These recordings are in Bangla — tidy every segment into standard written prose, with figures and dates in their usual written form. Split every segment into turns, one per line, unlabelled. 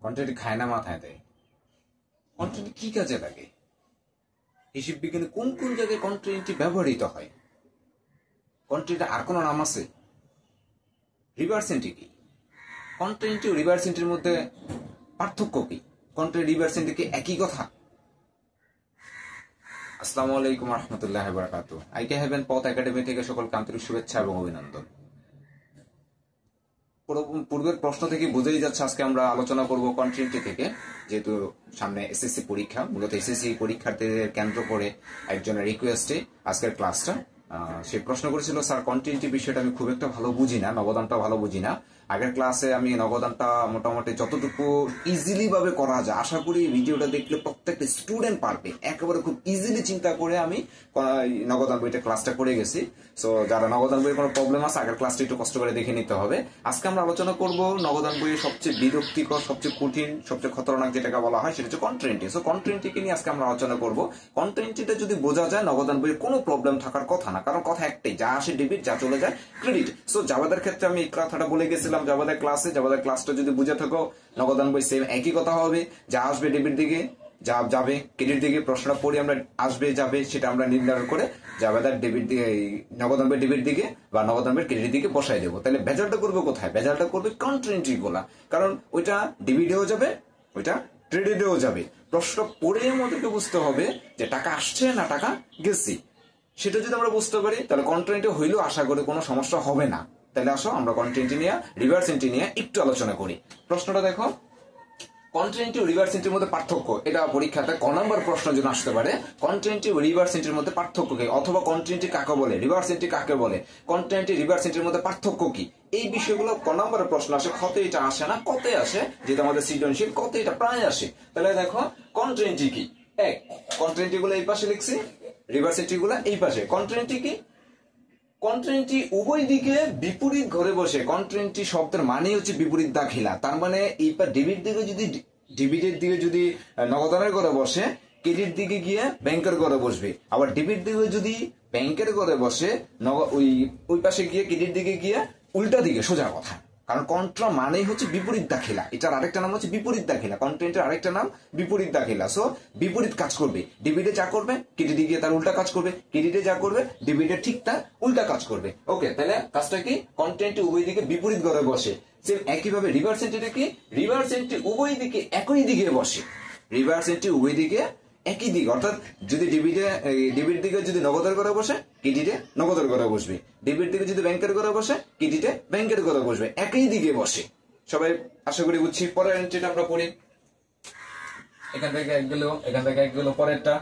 কন্ট্রেন্ট খায় না মাথায় দেয়। কন্ট্রেন্ট কি কাজে লাগে? হিসাব বিজ্ঞানে কোন কোন জায়গায় কন্ট্রেন্টটি ব্যবহৃত হয়? কন্ট্রেন্টের আর কোনো নাম আছে? রিভার্স এন্ট্রি কি? কন্ট্রেন্ট ও রিভার্স এন্ট্রির মধ্যে পার্থক্য কি? কন্ট্রেন্ট রিভার্স এন্ট্রি কি একই কথা? আসসালামু আলাইকুম রহমতুল্লাহ বারাকাতুহু। আইকে হেভেন পথ একাডেমি থেকে সকলকে আন্তরিক শুভেচ্ছা এবং অভিনন্দন। পূর্বের প্রশ্ন থেকে বোঝাই যাচ্ছে আজকে আমরা আলোচনা করব কন্ট্রেন্টটি থেকে, যেহেতু সামনে এসএসসি পরীক্ষা, মূলত এসএসসি পরীক্ষার্থীদের কেন্দ্র করে একজনের রিকোয়েস্টে আজকের ক্লাসটা। সে প্রশ্ন করেছিল, স্যার কন্ট্রেন্টটি বিষয়টা আমি খুব একটা ভালো বুঝি না, নবদানটা ভালো বুঝি না। আগের ক্লাসে আমি নবদানটা মোটামুটি যতটুকু ইজিলি ভাবে করা যায়, আশা করি ভিডিওটা দেখলে প্রত্যেকটা স্টুডেন্ট পারবে, একেবারে খুব ইজিলি চিন্তা করে আমি নবদান বইটা ক্লাসটা করে গেছি। সো যারা নবদান বইয়ের কোনো প্রবলেম আছে, আগের ক্লাসটা একটু কষ্ট করে দেখে নিতে হবে। আজকে আমরা আলোচনা করব নবদান বইয়ের সবচেয়ে বিরক্তিকর, সবচেয়ে কঠিন, সবচেয়ে খতরনাক যেটাকে বলা হয় সেটা হচ্ছে কন্ট্রেন্টটি। সো কন্ট্রেন্টটিকে নিয়ে আজকে আমরা আলোচনা করব। কন্ট্রেন্টটিটা যদি বোঝা যায়, নবদান বইয়ের কোনো প্রবলেম থাকার কথা না, কারণ কথা একটাই, যা আসে ডেবিট, যা চলে যায় ক্রেডিট। সো জাভাদের ক্ষেত্রে আমি এই কথাটা বলে গেছিলাম জাভাদের ক্লাসটা যদি বুঝে থাকো, নবদান বই সেম একই কথা হবে, যা আসবে ডেবিট দিকে, যা যাবে ক্রেডিট দিকে। প্রশ্ন পড়ি আমরা আসবে যাবে সেটা আমরা নির্ধারণ করে জাভাদার ডেবিট দিকে, নগদান বই ডেবিট দিকে বা নগদান বই ক্রেডিট দিকে বসাই দেবো। তাহলে ভেজালটা করবে কোথায়? ভেজালটা করবে কন্ট্রেন্ট্রি গুলা, কারণ ওইটা ডেবিটেও যাবে, ওইটা ক্রেডিটেও যাবে। প্রশ্ন পড়ে আমাদেরকে বুঝতে হবে যে টাকা আসছে না টাকা গেছি। সেটা যদি আমরা বুঝতে পারি তাহলে কন্ট্রেন্টে হইলেও আশা করি কোনো সমস্যা হবে না। তাহলে আসো আমরা কন্ট্রেন্টে নিয়ে রিভার্স এন্ট্রি নিয়ে একটু আলোচনা করি। প্রশ্নটা দেখো, কন্ট্রেন্ট ও রিভার্স এন্ট্রির মধ্যে পার্থক্য। এটা পরীক্ষাতে ক নম্বর প্রশ্ন যেন আসতে পারে, কন্ট্রেন্ট ও রিভার্স এন্ট্রির মধ্যে পার্থক্য কি, অথবা কন্ট্রেন্ট কাকে বলে, রিভার্স এন্ট্রি কাকে বলে, কন্ট্রেন্ট রিভার্স এন্ট্রির মধ্যে পার্থক্য কি, এই বিষয়গুলো ক নম্বরের প্রশ্ন আসে। কতে এটা আসে না, কতে আসে, যেটা আমাদের সৃজনশীল, কতে এটা প্রায় আসে। তাহলে দেখো কন্ট্রেন্ট কি, এক কন্ট্রেন্ট গুলো এই পাশে লিখছি, রিভার্স এন্ট্রি গুলো এই পাশে। কন্ট্রেন্ট কি? কন্ট্রেন্টটি উভয় দিকে বিপরীত ঘরে বসে। কন্ট্রেন্টটি শব্দের মানে হচ্ছে বিপরীত দাখিলা। তার মানে এই ডেবিট দিকে যদি, ডেবিটের দিকে যদি নগদানের ঘরে বসে, ক্রেডিট দিকে গিয়ে ব্যাংকের ঘরে বসবে। আবার ডেবিট দিকে যদি ব্যাংকের ঘরে বসে, ওই পাশে গিয়ে ক্রেডিট দিকে গিয়ে উল্টা দিকে, সোজা কথা। কারণ কন্ট্রা মানেই হচ্ছে বিপরীত দাখিলা, এটার আরেকটা নাম হচ্ছে বিপরীত দাখিলা, কন্ট্রেন্টের আরেকটা নাম বিপরীত দাখিলা। সো বিপরীত কাজ করবে, ডেবিটে যা করবে ক্রেডিটে গিয়ে তার উল্টা কাজ করবে, ক্রেডিটে যা করবে ডেবিটে ঠিক তার উল্টা কাজ করবে। ওকে, তাহলে কাজটা কি? কন্ট্রেন্টে উভয় দিকে বিপরীত ঘরে বসে। সেম একইভাবে রিভার্স এন্ট্রি কি? রিভার্স এন্ট্রি উভয় দিকে একই দিকে বসে। রিভার্স এন্ট্রি উভয় দিকে একই দিকে, অর্থাৎ যদি ডেবিট দিকে যদি নগদের ঘরে বসে, ক্রেডিটে নগদের ঘরে বসবে। ডেবিট দিকে যদি ব্যাংকের ঘরে বসে, ক্রেডিটে ব্যাংকের ঘরে বসবে, একই দিকে বসে। সবাই আশা করি বুঝছি। পরের এন্ট্রিটা আমরা পড়ি। এখান থেকে এক গেল পরেরটা।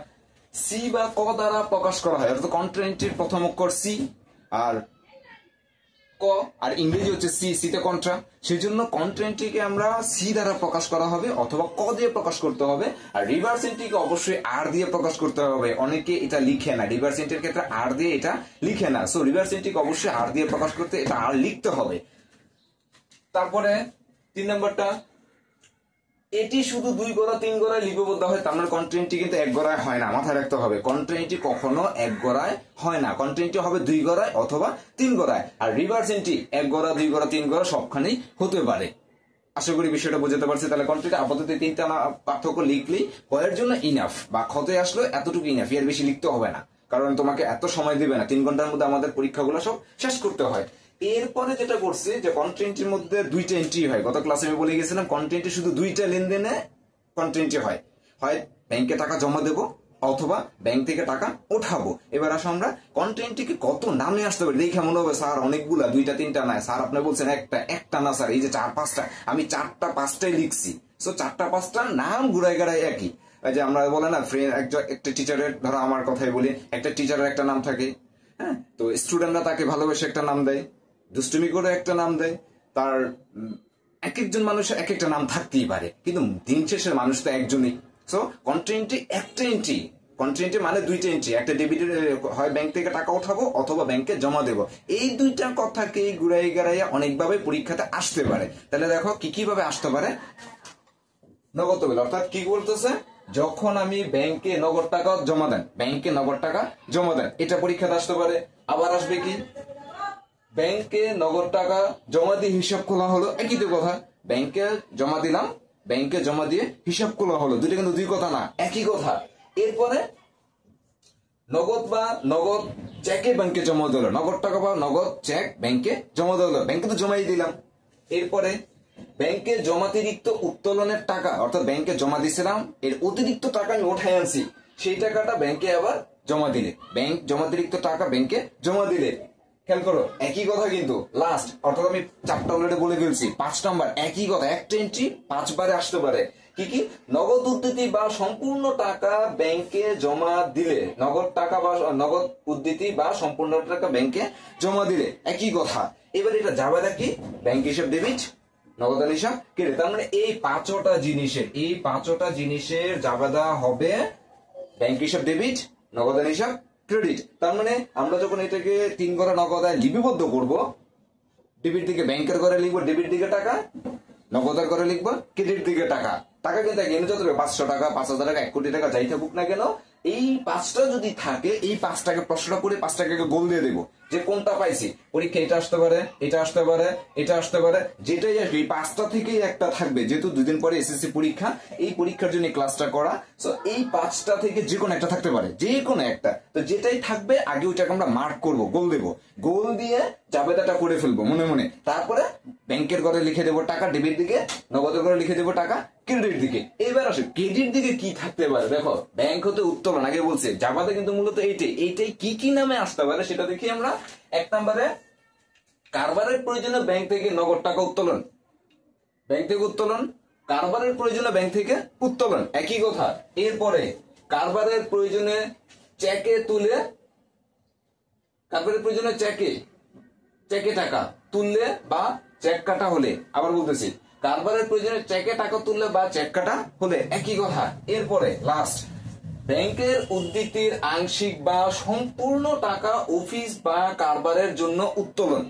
সি বা ক দ্বারা প্রকাশ করা হয়, অর্থাৎ কন্ট্রেন্টের প্রথম অক্ষর সি আর ক, আর ইংরেজি হচ্ছে সি, সিতে কন্ট্রা। সেই জন্য কন্ট্রেন্টটিকে আমরা সি দ্বারা প্রকাশ করা হবে অথবা ক দিয়ে প্রকাশ করতে হবে। আর রিভার্স এন্ট্রিকে অবশ্যই আর দিয়ে প্রকাশ করতে হবে। অনেকে এটা লিখে না, রিভার্স এন্ট্রির ক্ষেত্রে আর দিয়ে এটা লিখে না। সো রিভার্স এন্ট্রিকে অবশ্যই আর দিয়ে প্রকাশ করতে, এটা আর লিখতে হবে। তারপরে 3 নম্বরটা, এটি শুধু 2 গড়া 3 গড়ায় লিপিবদ্ধ হয়, তার মানে কন্ট্রেন্টটি কিন্তু 1 গড়ায় হয় না। মাথায় রাখতে হবে, কন্ট্রেন্টটি কখনো 1 গড়ায় হয় না, কন্ট্রেন্টটি হবে 2 গড়ায় অথবা 3 গড়ায়। আর রিভার্স এন্ট্রি 1 গড়া 2 গড়া 3 গড়া সবখানেই হতে পারে। আশা করি বিষয়টা বুঝতে পারছি। তাহলে কন্ট্রেন্ট আপাতত 3টা পার্থক্য লিখলেই কয়ের জন্য ইনাফ, বা ক্ষতে আসলো এতটুকু ইনাফ, এর বেশি লিখতে হবে না, কারণ তোমাকে এত সময় দিবে না। 3 ঘন্টার মধ্যে আমাদের পরীক্ষাগুলো সব শেষ করতে হয়। এরপরে যেটা করছে যে কন্ট্রেন্টের মধ্যে 2টা এন্ট্রি হয়। গত ক্লাসে আমি বলে গেছিলাম কন্ট্রেন্টে শুধু 2টা লেনদেনে কন্ট্রেন্টে হয়, হয় ব্যাংকে টাকা জমা দেবো অথবা ব্যাংক থেকে টাকা উঠাবো। এবার আসো আমরা কন্ট্রেন্টটিকে কত নামে আসতে পারি। দেখে মনে হবে স্যার অনেকগুলা, 2টা 3টা নয় স্যার, আপনি বলছেন একটা না স্যার, এই যে 4-5টা, আমি 4টা 5টাই লিখছি। সো 4টা 5টার নাম ঘুরাই গাড়াই একই। যে আমরা বলে না ফ্রেন্ড, একটা টিচারের, ধরো আমার কথাই বলি, একটা টিচারের একটা নাম থাকে, হ্যাঁ, তো স্টুডেন্টরা তাকে ভালোবেসে একটা নাম দেয়, দুষ্টুমি করে একটা নাম দেয়। তার এক একজন মানুষের এক একটা নাম থাকতেই পারে, কিন্তু দিন শেষের মানুষ তো একজনই। সো কন্ট্রেন্টে একটা এন্ট্রি, কন্ট্রেন্টে মানে 2টা এন্ট্রি, একটা ডেবিটের, হয় ব্যাংক থেকে টাকা উঠাবো অথবা ব্যাংকে জমা দেবো। এই 2টা কথাকে ঘুরাই গাড়াইয়া অনেকভাবে পরীক্ষাতে আসতে পারে। তাহলে দেখো কি কিভাবে আসতে পারে। নগদ তহবিল, অর্থাৎ কি বলতেছে, যখন আমি ব্যাংকে নগদ টাকা জমা দেন, ব্যাংকে নগদ টাকা জমা দেন, এটা পরীক্ষাতে আসতে পারে। আবার আসবে কি, ব্যাংকে নগদ টাকা জমা দিয়ে হিসাব খোলা হলো, একই তো কথা, ব্যাংকে জমা দিলাম ব্যাংকে জমা দিয়ে হিসাব খোলা হলো, দুইটা কিন্তু দুই কথা না, একই কথা। এরপরে নগদ বা নগদ চেকে ব্যাংকে জমা দিল, নগদ টাকা বা নগদ চেক ব্যাংকে জমা দিল, ব্যাংকে তো জমাই দিলাম। এরপরে ব্যাংকে জমাতিরিক্ত উত্তোলনের টাকা, অর্থাৎ ব্যাংকে জমা দিছিলাম, এর অতিরিক্ত টাকা আমি উঠাই আনছি, সেই টাকাটা ব্যাংকে আবার জমা দিলে, ব্যাংক জমাতিরিক্ত টাকা ব্যাংকে জমা দিলে। খেয়াল করো একই কথা কিন্তু লাস্ট, অর্থাৎ আমি 4টা অলরেডি বলে ফেলছি, 5 নাম্বার একই কথা, একটা এন্ট্রি 5 বারে আসতে পারে। কি কি? নগদ উদ্ধৃতি বা সম্পূর্ণ টাকা ব্যাংকে জমা দিলে, নগদ টাকা বা নগদ উদ্ধৃতি বা সম্পূর্ণ টাকা ব্যাংকে জমা দিলে, একই কথা। এবার এটা যাবে কি? ব্যাংক হিসাব ডেবিট, নগদান হিসাব ক্রেডিট। তার মানে এই 5টা জিনিসের জাবেদা হবে ব্যাংক হিসাব ডেবিট, নগদান হিসাব ক্রেডিট। তার মানে আমরা যখন এটাকে 3 ঘরে নগদায় লিপিবদ্ধ করব, ডেবিট দিকে ব্যাংকের ঘরে লিখবো ডেবিট দিকে টাকা, নগদের ঘরে লিখবো ক্রেডিট দিকে টাকা। টাকা কিন্তু এনে যত 500 টাকা, 5000 টাকা, 1 কোটি টাকা যাই থাকুক না কেন, এই 5টা যদি থাকে, এই 5টাকে প্রশ্নটা করে 5টাকে গোল দিয়ে দেবো যে কোনটা পাইছি। পরীক্ষা এটা আসতে পারে, এটা আসতে পারে, এটা আসতে পারে, যেটাই আসবে এই 5টা থেকেই একটা থাকবে। যেহেতু 2 দিন পরে এসএসসি পরীক্ষা, এই পরীক্ষার জন্য ক্লাসটা করা, সো এই 5টা থেকে যে কোনো একটা থাকতে পারে, যে কোনো একটা। তো যেটাই থাকবে আগে ওইটাকে আমরা মার্ক করব, গোল দেবো, গোল দিয়ে জাবেদাটা করে ফেলবো মনে মনে। তারপরে ব্যাংকের ঘরে লিখে দেবো টাকা ডেবিট দিকে, নগদের ঘরে লিখে দেবো টাকা ক্রেডিট দিকে। এবার আসে ক্রেডিট দিকে কি থাকতে পারে। দেখো ব্যাংক হতে উত্তোলন আগে বলছে, জাবাদা কিন্তু মূলত এইটাই কি কি নামে আসতে পারে সেটা দেখি আমরা। 1 নম্বরে কারবারের প্রয়োজনে ব্যাংক থেকে নগদ টাকা উত্তোলন, ব্যাংক থেকে উত্তোলন, কারবারের প্রয়োজনে ব্যাংক থেকে উত্তোলন, একই কথা। এরপরে কারবারের প্রয়োজনে চেকে তুলে, কারবারের প্রয়োজনে চেকে টাকা তুললে বা চেক কাটা হলে, আবার বলতেছি কারবারের প্রয়োজনে চেকে টাকা তুললে বা চেক কাটা হলে, একই কথা। এরপরে লাস্ট ব্যাংকের উদ্ধৃতির আংশিক বা সম্পূর্ণ টাকা অফিস বা কারবারের জন্য উত্তোলন,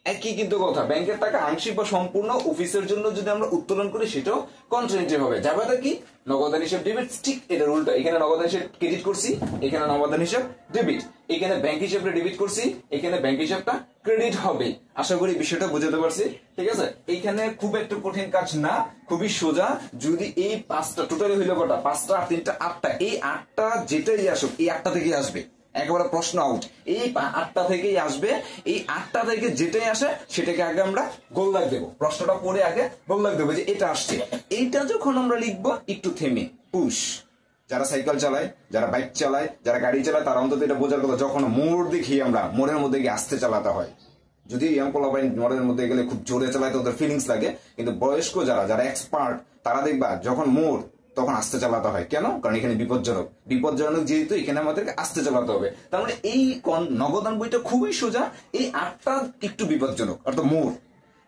একই কিন্তু কথা। ব্যাংকের টাকা আংশিক বা সম্পূর্ণ অফিসের জন্য যদি আমরা উত্তোলন করি সেটাও কন্ট্রিবিউটিভ হবে। যাবে কি? নগদান হিসাব ডেবিট, ঠিক এটার উল্টা। এখানে নগদান হিসাব ক্রেডিট করছি, এখানে নগদান হিসাব ডেবিট। এখানে ব্যাংক হিসাবটা ডেবিট করছি, এখানে ব্যাংক হিসাবটা ক্রেডিট হবে। আশা করি বিষয়টা বুঝাতে পারছি, ঠিক আছে? এইখানে খুব একটা কঠিন কাজ না, খুবই সোজা। যদি এই 5টা টোটালি হইলো কটা? 5টা আর 3টা 8টা, এই 8টা যেটাই আসুক এই 8টা থেকেই আসবে, একেবারে প্রশ্ন আউট। এই 8টা থেকেই আসবে, এই 8টা থেকে যেটাই আসে সেটাকে আগে আমরা গোল লাগ দেবো, প্রশ্নটা পড়ে আগে গোল লাগ দেবো যে এটা আসছে। এইটা যখন আমরা লিখবো একটু থেমে, পুশ। যারা সাইকেল চালায়, যারা বাইক চালায়, যারা গাড়ি চালায়, তারা অন্তত এটা বোঝার কথা, যখন মোড় দেখি আমরা, মোড়ের মধ্যে গিয়ে আস্তে চালাতে হয়। যদি ইয়াং পোলাপাইন মোড়ের মধ্যে গেলে খুব জোরে চালায় তো ওদের ফিলিংস লাগে, কিন্তু বয়স্ক যারা এক্সপার্ট, তারা দেখবা যখন মোড় তখন আস্তে চালাতে হয়। কেন? কারণ এখানে বিপজ্জনক যেহেতু এখানে আমাদেরকে আস্তে চালাতে হবে। তার মানে এই নগদান বইটা খুবই সোজা, এই 8টা একটু বিপজ্জনক, অর্থাৎ মোড়।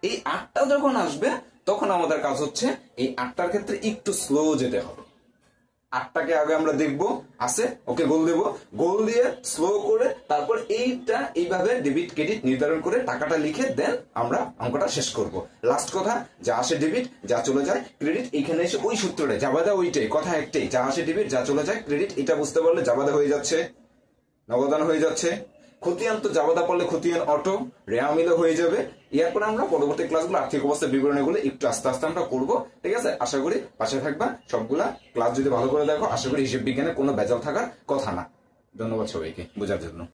এই 8টা যখন আসবে তখন আমাদের কাজ হচ্ছে এই 8টার ক্ষেত্রে একটু স্লো যেতে হবে। 8টাকে আগে আমরা দেখবো, আছে ওকে গোল দেবো, গোল দিয়ে স্লো করে তারপর এইটা এইভাবে ডেবিট ক্রেডিট নির্ধারণ করে টাকাটা লিখে দেন আমরা অঙ্কটা শেষ করব। লাস্ট কথা, যা আসে ডেবিট, যা চলে যায় ক্রেডিট। এখানে এসে ওই সূত্রটা জাবাদা, ওইটাই কথা একটাই, যা আসে ডেবিট, যা চলে যায় ক্রেডিট। এটা বুঝতে পারলে জাবাদা হয়ে যাচ্ছে, নগদান হয়ে যাচ্ছে। খতিয়ান তো জাবাদা পড়লে খতিয়ান অটো, রেয়া মিলে হয়ে যাবে। এরপর আমরা পরবর্তী ক্লাসগুলো আর্থিক অবস্থার বিবরণীগুলো একটু আস্তে আস্তে আমরা করবো, ঠিক আছে? আশা করি পাশে থাকবা। সবগুলা ক্লাস যদি ভালো করে দেখো, আশা করি হিসেব বিজ্ঞানে কোনো ভেজাল থাকার কথা না। ধন্যবাদ সবাইকে বোঝার জন্য।